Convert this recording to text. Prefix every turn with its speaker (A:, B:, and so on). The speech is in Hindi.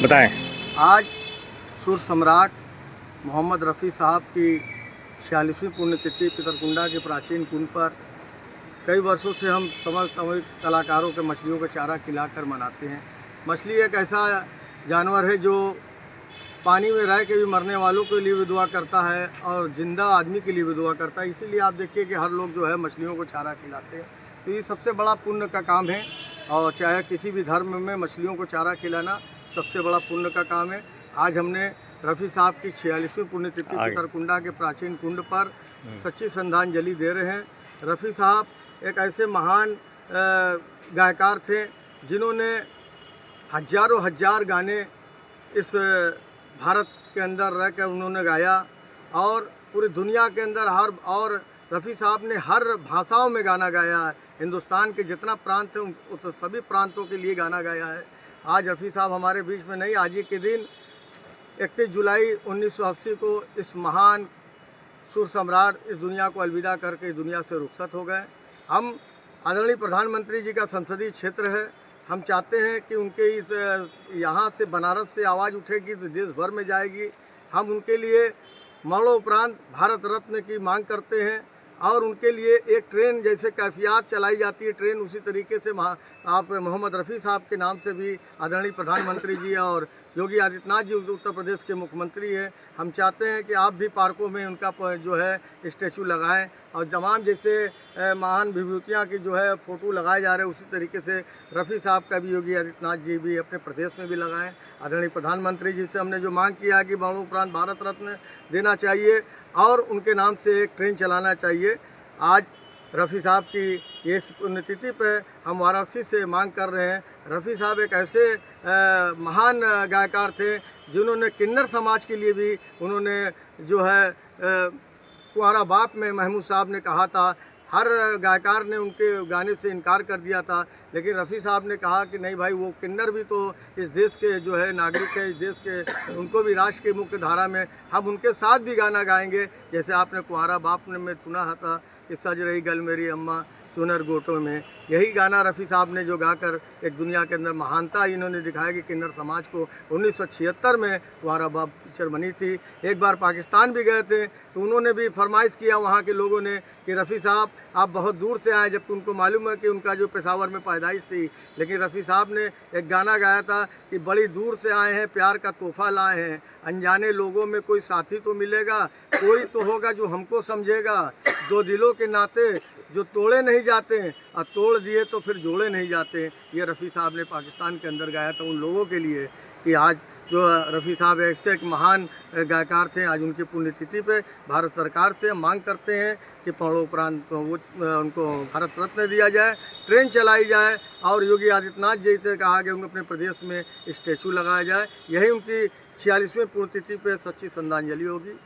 A: बताएं।
B: आज सुर सम्राट मोहम्मद रफ़ी साहब की 46वीं पुण्यतिथि पितरकुंडा के प्राचीन कुंड पर कई वर्षों से हम तमाम कलाकारों के मछलियों का चारा खिलाकर मनाते हैं। मछली एक ऐसा जानवर है जो पानी में रह के भी मरने वालों के लिए भी दुआ करता है और ज़िंदा आदमी के लिए भी दुआ करता है। इसीलिए आप देखिए कि हर लोग जो है मछलियों को चारा खिलाते हैं। तो ये सबसे बड़ा पुण्य का काम है और चाहे किसी भी धर्म में मछलियों को चारा खिलाना सबसे बड़ा पुण्य का काम है। आज हमने रफ़ी साहब की 46वीं पुण्यतिथि पितरकुंडा के प्राचीन कुंड पर सच्ची श्रद्धांजलि दे रहे हैं। रफ़ी साहब एक ऐसे महान गायकार थे जिन्होंने हजारों हजार गाने इस भारत के अंदर रह कर उन्होंने गाया और पूरी दुनिया के अंदर और रफ़ी साहब ने हर भाषाओं में गाना गाया है। हिंदुस्तान के जितना प्रांत है उन सभी प्रांतों के लिए गाना गाया है। आज रफ़ी साहब हमारे बीच में नहीं, आज ही के दिन 31 जुलाई 1980 को इस महान सुर सम्राट इस दुनिया को अलविदा करके इस दुनिया से रुखसत हो गए। हम आदरणीय प्रधानमंत्री जी का संसदीय क्षेत्र है, हम चाहते हैं कि उनके इस यहाँ से बनारस से आवाज़ उठेगी तो देश भर में जाएगी। हम उनके लिए मरणोपरांत भारत रत्न की मांग करते हैं और उनके लिए एक ट्रेन जैसे कैफियत चलाई जाती है ट्रेन, उसी तरीके से आप मोहम्मद रफ़ी साहब के नाम से भी आदरणीय प्रधानमंत्री जी और योगी आदित्यनाथ जी उत्तर प्रदेश के मुख्यमंत्री हैं, हम चाहते हैं कि आप भी पार्कों में उनका जो है स्टैचू लगाएं और तमाम जैसे महान विभूतियाँ की जो है फ़ोटो लगाए जा रहे हैं उसी तरीके से रफ़ी साहब का भी योगी आदित्यनाथ जी भी अपने प्रदेश में भी लगाएं। आदरणीय प्रधानमंत्री जी से हमने जो मांग किया कि मरणोपरांत भारत रत्न देना चाहिए और उनके नाम से एक ट्रेन चलाना चाहिए। आज रफ़ी साहब की ये पुण्यतिथि पे हम वाराणसी से मांग कर रहे हैं। रफ़ी साहब एक ऐसे महान गायकार थे जिन्होंने किन्नर समाज के लिए भी उन्होंने जो है कुंवारा बाप में महमूद साहब ने कहा था, हर गायकार ने उनके गाने से इनकार कर दिया था, लेकिन रफ़ी साहब ने कहा कि नहीं भाई, वो किन्नर भी तो इस देश के जो है नागरिक हैं, इस देश के, उनको भी राष्ट्र की मुख्य धारा में हम उनके साथ भी गाना गाएंगे। जैसे आपने कुंवारा बाप में सुना था कि सज रही गल मेरी अम्मा चुनर गोटों में, यही गाना रफ़ी साहब ने जो गाकर एक दुनिया के अंदर महानता इन्होंने दिखाया कि किन्नर समाज को 1976 में कुंवारा बाप पिक्चर बनी थी। एक बार पाकिस्तान भी गए थे तो उन्होंने भी फरमाइश किया वहाँ के लोगों ने कि रफ़ी साहब आप बहुत दूर से आए, जबकि उनको मालूम है कि उनका जो पेशावर में पैदाइश थी, लेकिन रफ़ी साहब ने एक गाना गाया था कि बड़ी दूर से आए हैं, प्यार का तोहफा लाए हैं, अनजाने लोगों में कोई साथी तो मिलेगा, कोई तो होगा जो हमको समझेगा, दो दिलों के नाते जो तोड़े नहीं जाते और तोड़ दिए तो फिर जोड़े नहीं जाते। ये रफ़ी साहब ने पाकिस्तान के अंदर गाया था उन लोगों के लिए कि आज जो रफ़ी साहब ऐसे एक महान गायकार थे, आज उनकी पुण्यतिथि पे भारत सरकार से मांग करते हैं कि मरणोपरांत उनको भारत रत्न दिया जाए, ट्रेन चलाई जाए और योगी आदित्यनाथ जी से कहा कि उनको अपने प्रदेश में स्टैचू लगाया जाए। यही उनकी 46वीं पुण्यतिथि पे सच्ची श्रद्धांजलि होगी।